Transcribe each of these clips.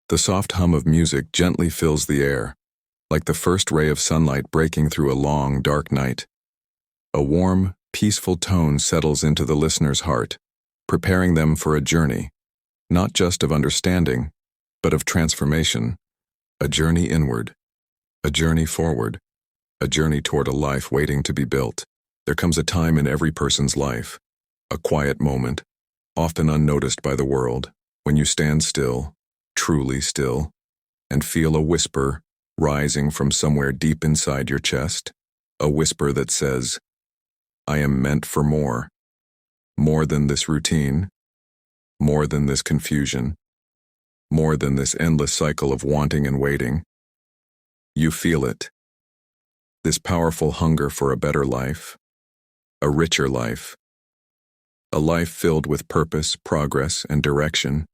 The soft hum of music gently fills the air, like the first ray of sunlight breaking through a long, dark night. A warm, peaceful tone settles into the listener's heart, preparing them for a journey, not just of understanding, but of transformation, a journey inward, a journey forward, a journey toward a life waiting to be built. There comes a time in every person's life, a quiet moment, often unnoticed by the world, when you stand still, truly still, and feel a whisper rising from somewhere deep inside your chest, a whisper that says, "I am meant for more than this routine, more than this confusion, more than this endless cycle of wanting and waiting." You feel it. This powerful hunger for a better life, a richer life, a life filled with purpose, progress, and direction.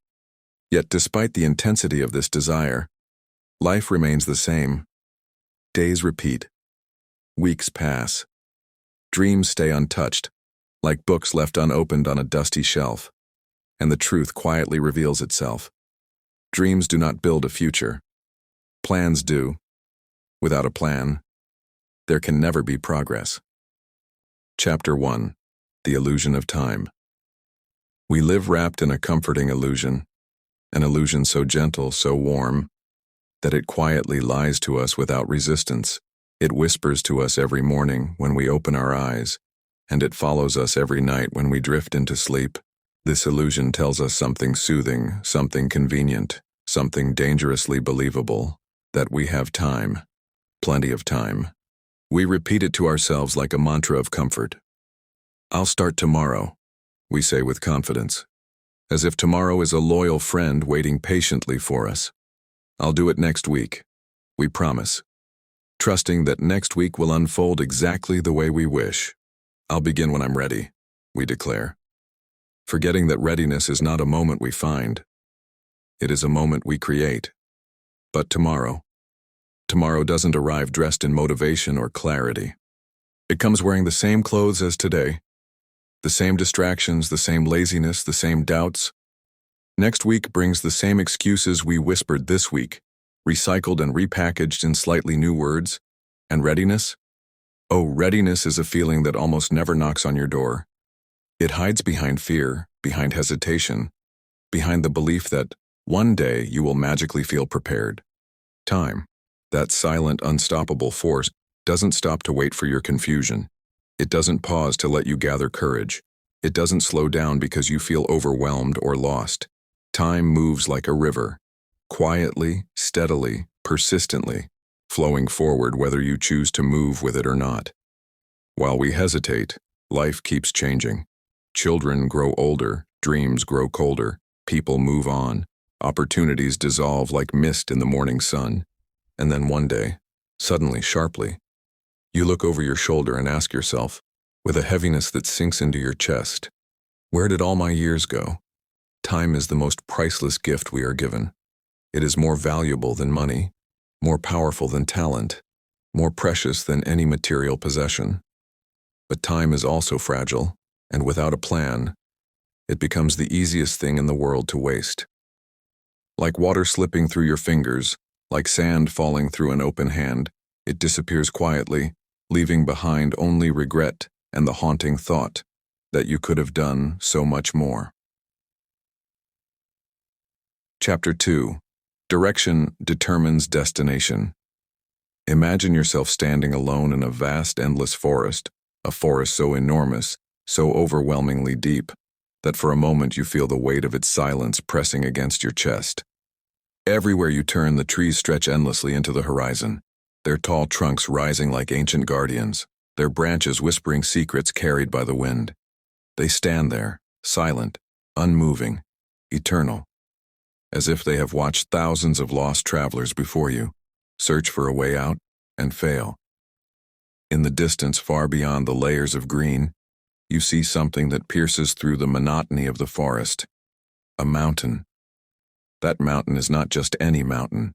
Yet despite the intensity of this desire, life remains the same. Days repeat. Weeks pass. Dreams stay untouched, like books left unopened on a dusty shelf, and the truth quietly reveals itself. Dreams do not build a future. Plans do. Without a plan, there can never be progress. Chapter 1. The Illusion of Time. We live wrapped in a comforting illusion, an illusion so gentle, so warm, that it quietly lies to us without resistance. It whispers to us every morning when we open our eyes, and it follows us every night when we drift into sleep. This illusion tells us something soothing, something convenient, something dangerously believable, that we have time, plenty of time. We repeat it to ourselves like a mantra of comfort. "I'll start tomorrow," we say with confidence, as if tomorrow is a loyal friend waiting patiently for us. "I'll do it next week," we promise, trusting that next week will unfold exactly the way we wish. "I'll begin when I'm ready," we declare, forgetting that readiness is not a moment we find. It is a moment we create. But tomorrow doesn't arrive dressed in motivation or clarity. It comes wearing the same clothes as today, the same distractions, the same laziness, the same doubts. Next week brings the same excuses we whispered this week, recycled and repackaged in slightly new words. And readiness? Oh, readiness is a feeling that almost never knocks on your door. It hides behind fear, behind hesitation, behind the belief that one day you will magically feel prepared. Time, that silent, unstoppable force, doesn't stop to wait for your confusion. It doesn't pause to let you gather courage. It doesn't slow down because you feel overwhelmed or lost. Time moves like a river, quietly, steadily, persistently, flowing forward whether you choose to move with it or not. While we hesitate, life keeps changing. Children grow older, dreams grow colder, people move on, opportunities dissolve like mist in the morning sun. And then one day, suddenly, sharply, you look over your shoulder and ask yourself, with a heaviness that sinks into your chest, where did all my years go? Time is the most priceless gift we are given. It is more valuable than money, more powerful than talent, more precious than any material possession. But time is also fragile, and without a plan, it becomes the easiest thing in the world to waste. Like water slipping through your fingers, like sand falling through an open hand, it disappears quietly, leaving behind only regret and the haunting thought that you could have done so much more. Chapter 2. Direction determines destination. Imagine yourself standing alone in a vast, endless forest, a forest so enormous, so overwhelmingly deep, that for a moment you feel the weight of its silence pressing against your chest. Everywhere you turn, the trees stretch endlessly into the horizon, their tall trunks rising like ancient guardians, their branches whispering secrets carried by the wind. They stand there, silent, unmoving, eternal, as if they have watched thousands of lost travelers before you search for a way out and fail. In the distance, far beyond the layers of green, you see something that pierces through the monotony of the forest. A mountain. That mountain is not just any mountain.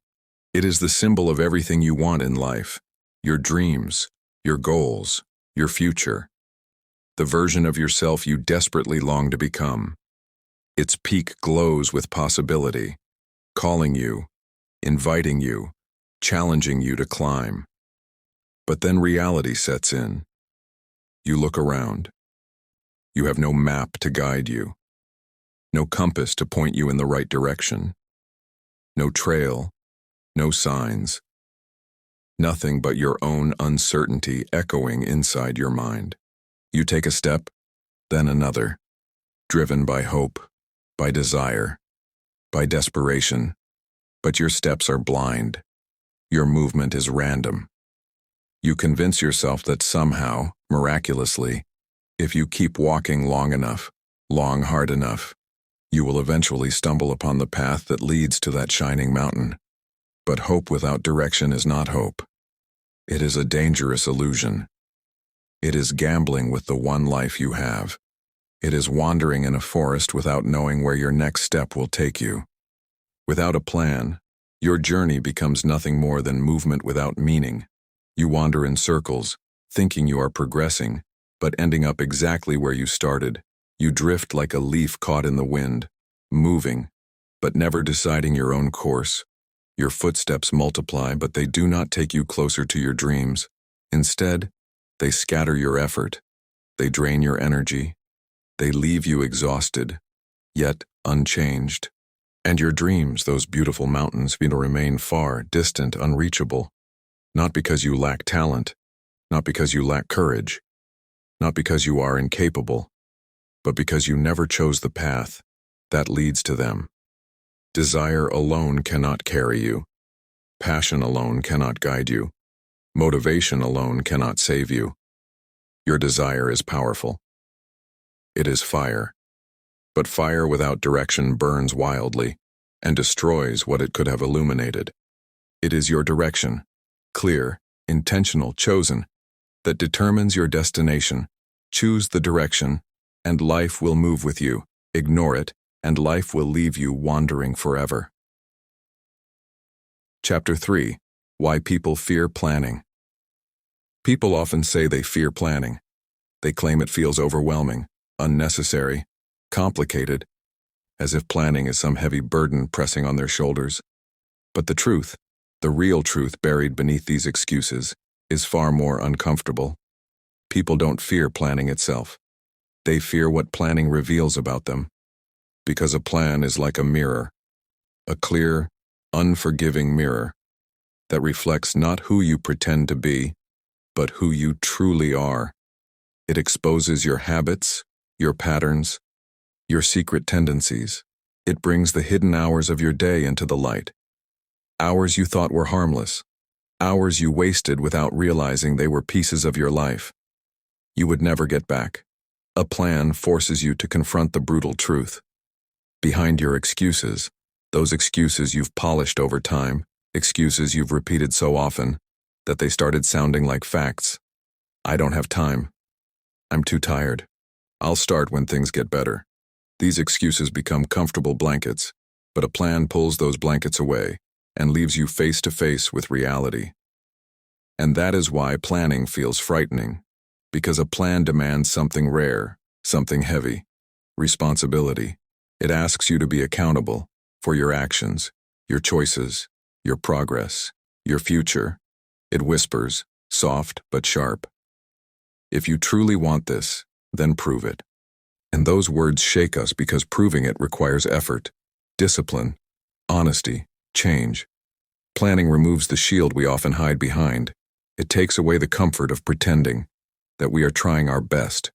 It is the symbol of everything you want in life, your dreams, your goals, your future, the version of yourself you desperately long to become. Its peak glows with possibility, calling you, inviting you, challenging you to climb. But then reality sets in. You look around. You have no map to guide you, no compass to point you in the right direction, no trail, no signs, nothing but your own uncertainty echoing inside your mind. You take a step, then another, driven by hope, by desire, by desperation, but your steps are blind. Your movement is random. You convince yourself that somehow, miraculously, if you keep walking long enough, long hard enough, you will eventually stumble upon the path that leads to that shining mountain. But hope without direction is not hope. It is a dangerous illusion. It is gambling with the one life you have. It is wandering in a forest without knowing where your next step will take you. Without a plan, your journey becomes nothing more than movement without meaning. You wander in circles, thinking you are progressing, but ending up exactly where you started. You drift like a leaf caught in the wind, moving, but never deciding your own course. Your footsteps multiply, but they do not take you closer to your dreams. Instead, they scatter your effort. They drain your energy. They leave you exhausted, yet unchanged. And your dreams, those beautiful mountains, will remain far, distant, unreachable. Not because you lack talent, not because you lack courage, not because you are incapable, but because you never chose the path that leads to them. Desire alone cannot carry you. Passion alone cannot guide you. Motivation alone cannot save you. Your desire is powerful. It is fire. But fire without direction burns wildly and destroys what it could have illuminated. It is your direction, clear, intentional, chosen, that determines your destination. Choose the direction, and life will move with you. Ignore it, and life will leave you wandering forever. Chapter 3. Why People Fear Planning. People often say they fear planning. They claim it feels overwhelming, unnecessary, complicated, as if planning is some heavy burden pressing on their shoulders. But the truth, the real truth buried beneath these excuses, is far more uncomfortable. People don't fear planning itself. They fear what planning reveals about them. Because a plan is like a mirror, a clear, unforgiving mirror that reflects not who you pretend to be, but who you truly are. It exposes your habits, your patterns, your secret tendencies. It brings the hidden hours of your day into the light. Hours you thought were harmless. Hours you wasted without realizing they were pieces of your life you would never get back. A plan forces you to confront the brutal truth. Behind your excuses, those excuses you've polished over time, excuses you've repeated so often that they started sounding like facts. I don't have time. I'm too tired. I'll start when things get better. These excuses become comfortable blankets, but a plan pulls those blankets away and leaves you face to face with reality. And that is why planning feels frightening, because a plan demands something rare, something heavy, responsibility. It asks you to be accountable for your actions, your choices, your progress, your future. It whispers, soft but sharp. If you truly want this, then prove it. And those words shake us because proving it requires effort, discipline, honesty, change. Planning removes the shield we often hide behind. It takes away the comfort of pretending that we are trying our best,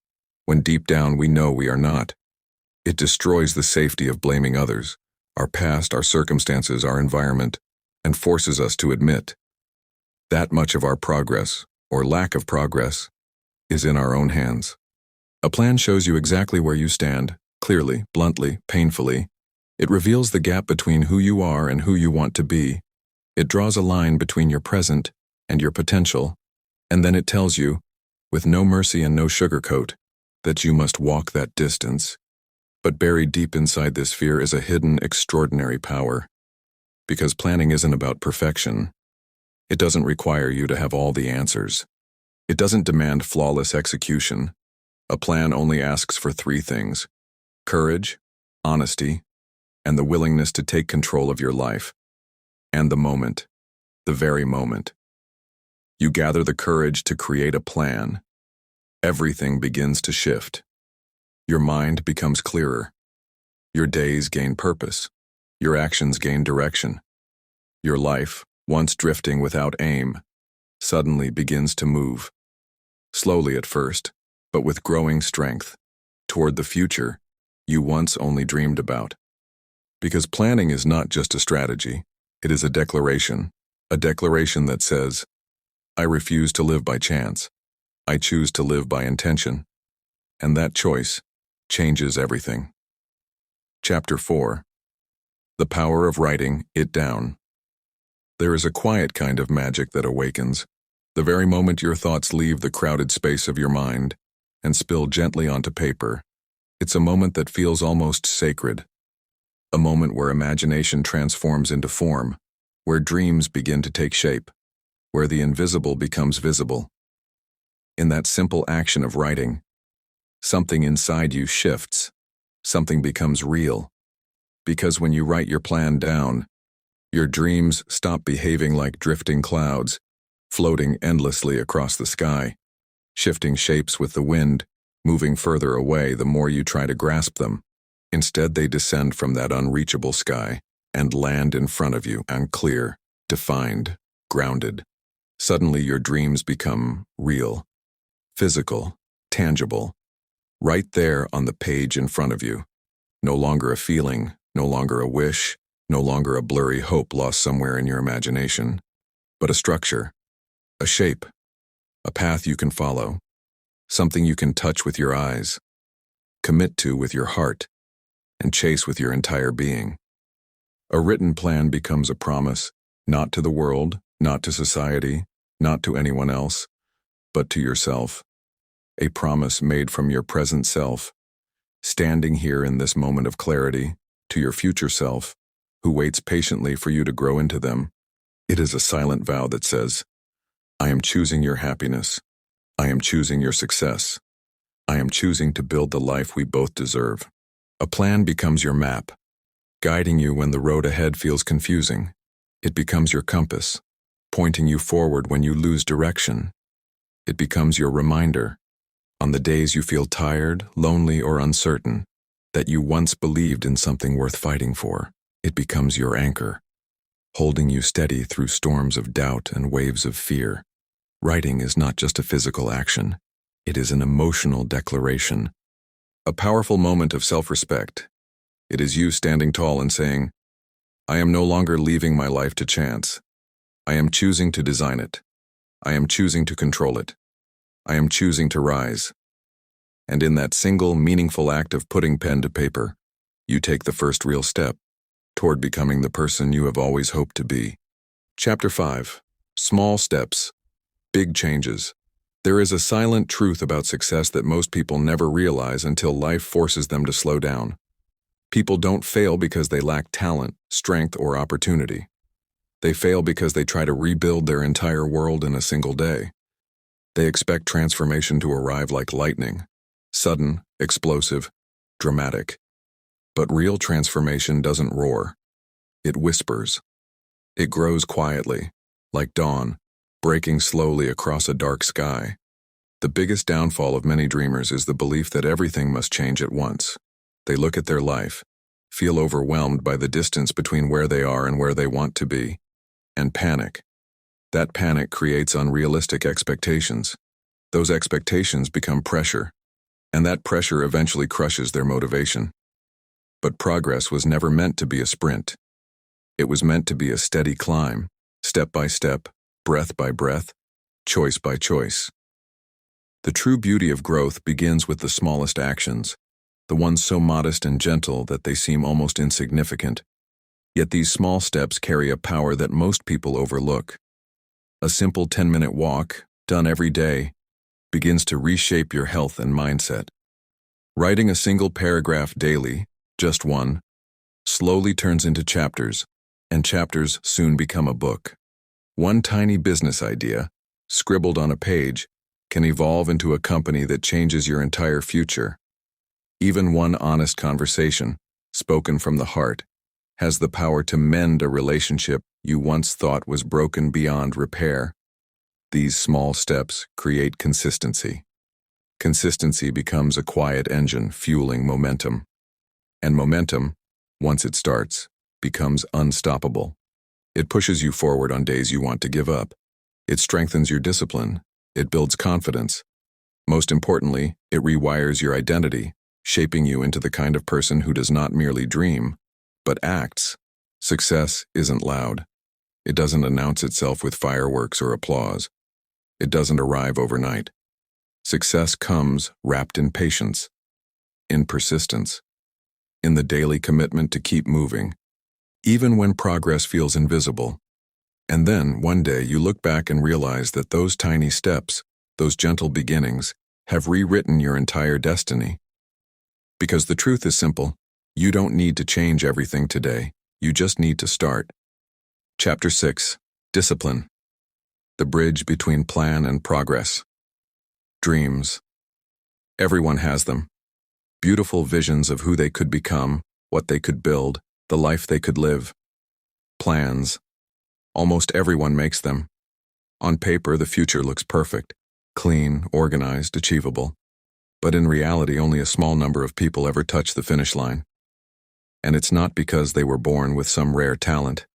when deep down we know we are not. It destroys the safety of blaming others, our past, our circumstances, our environment, and forces us to admit that much of our progress, or lack of progress, is in our own hands. A plan shows you exactly where you stand, clearly, bluntly, painfully. It reveals the gap between who you are and who you want to be. It draws a line between your present and your potential, and then it tells you, with no mercy and no sugarcoat, that you must walk that distance. But buried deep inside this fear is a hidden, extraordinary power. Because planning isn't about perfection. It doesn't require you to have all the answers. It doesn't demand flawless execution. A plan only asks for 3 things: courage, honesty, and the willingness to take control of your life. And the moment, the very moment, you gather the courage to create a plan, everything begins to shift. Your mind becomes clearer. Your days gain purpose. Your actions gain direction. Your life, once drifting without aim, suddenly begins to move. Slowly at first, but with growing strength, toward the future you once only dreamed about. Because planning is not just a strategy, it is a declaration that says, I refuse to live by chance. I choose to live by intention. And that choice changes everything. Chapter 4. The Power of Writing It Down. There is a quiet kind of magic that awakens, the very moment your thoughts leave the crowded space of your mind and spill gently onto paper. It's a moment that feels almost sacred, a moment where imagination transforms into form, where dreams begin to take shape, where the invisible becomes visible. In that simple action of writing, something inside you shifts, something becomes real. Because when you write your plan down, your dreams stop behaving like drifting clouds, floating endlessly across the sky, shifting shapes with the wind, moving further away the more you try to grasp them. Instead, they descend from that unreachable sky and land in front of you, and clear, defined, grounded. Suddenly your dreams become real, physical, tangible, right there on the page in front of you. No longer a feeling, no longer a wish, no longer a blurry hope lost somewhere in your imagination, but a structure, a shape, a path you can follow, something you can touch with your eyes, commit to with your heart, and chase with your entire being. A written plan becomes a promise, not to the world, not to society, not to anyone else, but to yourself. A promise made from your present self, standing here in this moment of clarity, to your future self, who waits patiently for you to grow into them. It is a silent vow that says, I am choosing your happiness. I am choosing your success. I am choosing to build the life we both deserve. A plan becomes your map, guiding you when the road ahead feels confusing. It becomes your compass, pointing you forward when you lose direction. It becomes your reminder, on the days you feel tired, lonely, or uncertain, that you once believed in something worth fighting for. It becomes your anchor, holding you steady through storms of doubt and waves of fear. Writing is not just a physical action. It is an emotional declaration, a powerful moment of self-respect. It is you standing tall and saying, I am no longer leaving my life to chance. I am choosing to design it. I am choosing to control it. I am choosing to rise. And in that single, meaningful act of putting pen to paper, you take the first real step toward becoming the person you have always hoped to be. Chapter 5. Small Steps, Big Changes. There is a silent truth about success that most people never realize until life forces them to slow down. People don't fail because they lack talent, strength, or opportunity. They fail because they try to rebuild their entire world in a single day. They expect transformation to arrive like lightning, sudden, explosive, dramatic. But real transformation doesn't roar. It whispers. It grows quietly, like dawn, breaking slowly across a dark sky. The biggest downfall of many dreamers is the belief that everything must change at once. They look at their life, feel overwhelmed by the distance between where they are and where they want to be, and panic. That panic creates unrealistic expectations. Those expectations become pressure, and that pressure eventually crushes their motivation. But progress was never meant to be a sprint. It was meant to be a steady climb, step by step, breath by breath, choice by choice. The true beauty of growth begins with the smallest actions, the ones so modest and gentle that they seem almost insignificant. Yet these small steps carry a power that most people overlook. A simple 10-minute walk, done every day, begins to reshape your health and mindset. Writing a single paragraph daily, just one, slowly turns into chapters, and chapters soon become a book. One tiny business idea, scribbled on a page, can evolve into a company that changes your entire future. Even one honest conversation, spoken from the heart, has the power to mend a relationship you once thought was broken beyond repair. These small steps create consistency. Consistency becomes a quiet engine fueling momentum. And momentum, once it starts, becomes unstoppable. It pushes you forward on days you want to give up. It strengthens your discipline. It builds confidence. Most importantly, it rewires your identity, shaping you into the kind of person who does not merely dream, but acts. Success isn't loud. It doesn't announce itself with fireworks or applause. It doesn't arrive overnight. Success comes wrapped in patience, in persistence, in the daily commitment to keep moving, even when progress feels invisible. And then, one day, you look back and realize that those tiny steps, those gentle beginnings, have rewritten your entire destiny. Because the truth is simple, you don't need to change everything today, you just need to start. Chapter 6. Discipline. The bridge between plan and progress. Dreams. Everyone has them. Beautiful visions of who they could become, what they could build, the life they could live. Plans. Almost everyone makes them. On paper, the future looks perfect, clean, organized, achievable. But in reality, only a small number of people ever touch the finish line. And it's not because they were born with some rare talent.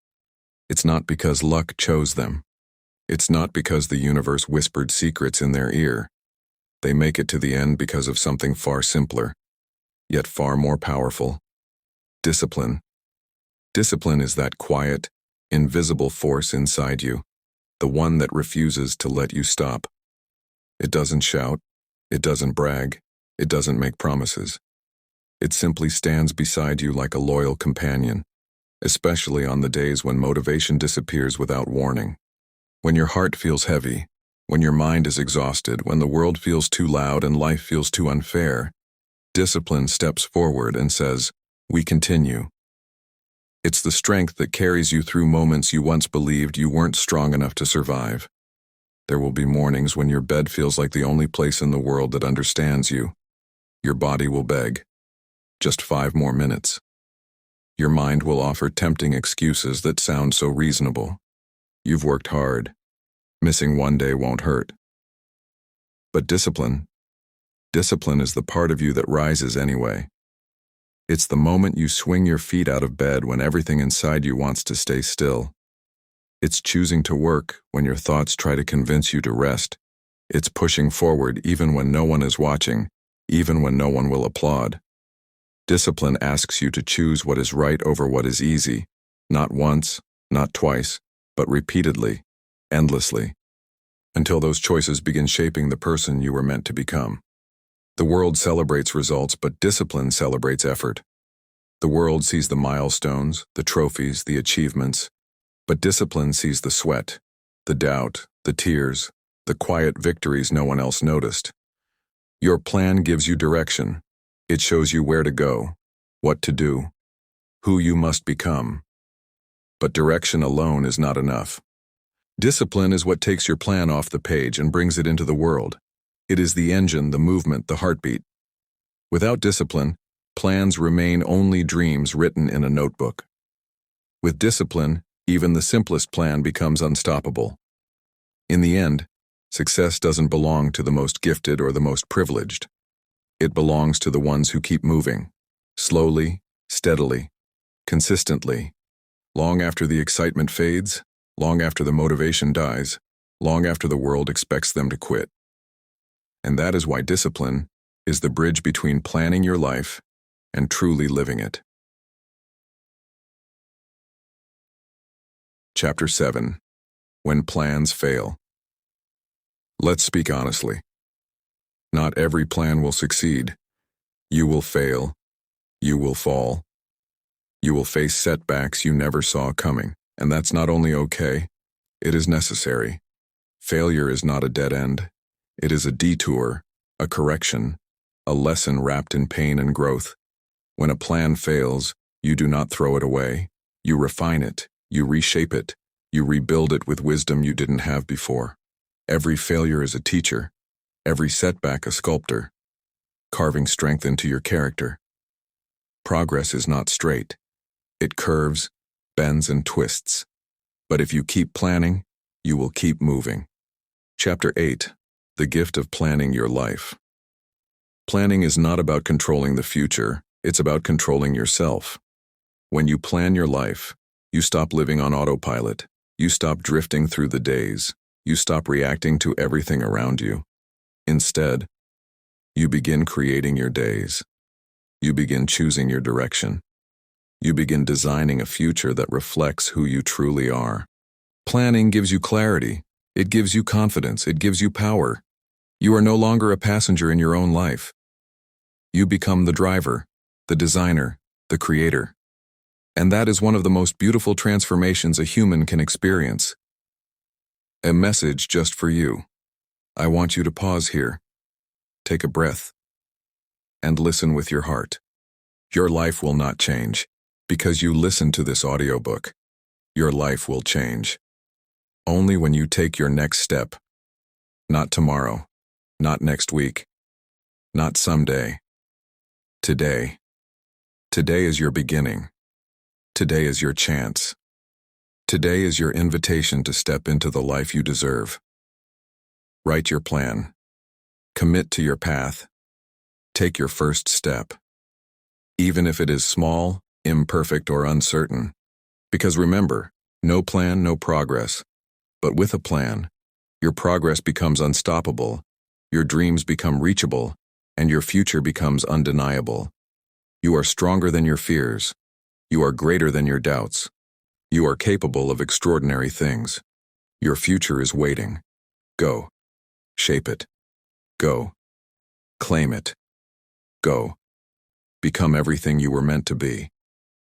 It's not because luck chose them. It's not because the universe whispered secrets in their ear. They make it to the end because of something far simpler, yet far more powerful. Discipline. Discipline is that quiet, invisible force inside you, the one that refuses to let you stop. It doesn't shout, it doesn't brag, it doesn't make promises. It simply stands beside you like a loyal companion, especially on the days when motivation disappears without warning. When your heart feels heavy, when your mind is exhausted, when the world feels too loud and life feels too unfair, discipline steps forward and says, "We continue." It's the strength that carries you through moments you once believed you weren't strong enough to survive. There will be mornings when your bed feels like the only place in the world that understands you. Your body will beg, "Just 5 more minutes." Your mind will offer tempting excuses that sound so reasonable. You've worked hard. Missing one day won't hurt. But discipline is the part of you that rises anyway. It's the moment you swing your feet out of bed when everything inside you wants to stay still. It's choosing to work when your thoughts try to convince you to rest. It's pushing forward even when no one is watching, even when no one will applaud. Discipline asks you to choose what is right over what is easy, not once, not twice, but repeatedly, endlessly, until those choices begin shaping the person you were meant to become. The world celebrates results, but discipline celebrates effort. The world sees the milestones, the trophies, the achievements, but discipline sees the sweat, the doubt, the tears, the quiet victories no one else noticed. Your plan gives you direction. It shows you where to go, what to do, who you must become. But direction alone is not enough. Discipline is what takes your plan off the page and brings it into the world. It is the engine, the movement, the heartbeat. Without discipline, plans remain only dreams written in a notebook. With discipline, even the simplest plan becomes unstoppable. In the end, success doesn't belong to the most gifted or the most privileged. It belongs to the ones who keep moving, slowly, steadily, consistently, long after the excitement fades, long after the motivation dies, long after the world expects them to quit. And that is why discipline is the bridge between planning your life and truly living it. Chapter 7. When Plans Fail. Let's speak honestly. Not every plan will succeed. You will fail. You will fall. You will face setbacks you never saw coming, and that's not only okay, it is necessary. Failure is not a dead end. It is a detour, a correction, a lesson wrapped in pain and growth. When a plan fails, you do not throw it away. You refine it, you reshape it, you rebuild it with wisdom you didn't have before. Every failure is a teacher, every setback a sculptor, carving strength into your character. Progress is not straight. It curves, bends, and twists. But if you keep planning, you will keep moving. Chapter 8. The Gift of Planning Your Life. Planning is not about controlling the future, it's about controlling yourself. When you plan your life, you stop living on autopilot. You stop drifting through the days. You stop reacting to everything around you. Instead, you begin creating your days. You begin choosing your direction. You begin designing a future that reflects who you truly are. Planning gives you clarity. It gives you confidence. It gives you power. You are no longer a passenger in your own life. You become the driver, the designer, the creator. And that is one of the most beautiful transformations a human can experience. A message just for you. I want you to pause here, take a breath, and listen with your heart. Your life will not change because you listen to this audiobook. Your life will change only when you take your next step. Not tomorrow, not next week, not someday. Today. Today is your beginning. Today is your chance. Today is your invitation to step into the life you deserve. Write your plan. Commit to your path. Take your first step. Even if it is small, imperfect, or uncertain. Because remember, no plan, no progress. But with a plan, your progress becomes unstoppable, your dreams become reachable, and your future becomes undeniable. You are stronger than your fears. You are greater than your doubts. You are capable of extraordinary things. Your future is waiting. Go. Shape it. Go. Claim it. Go. Become everything you were meant to be.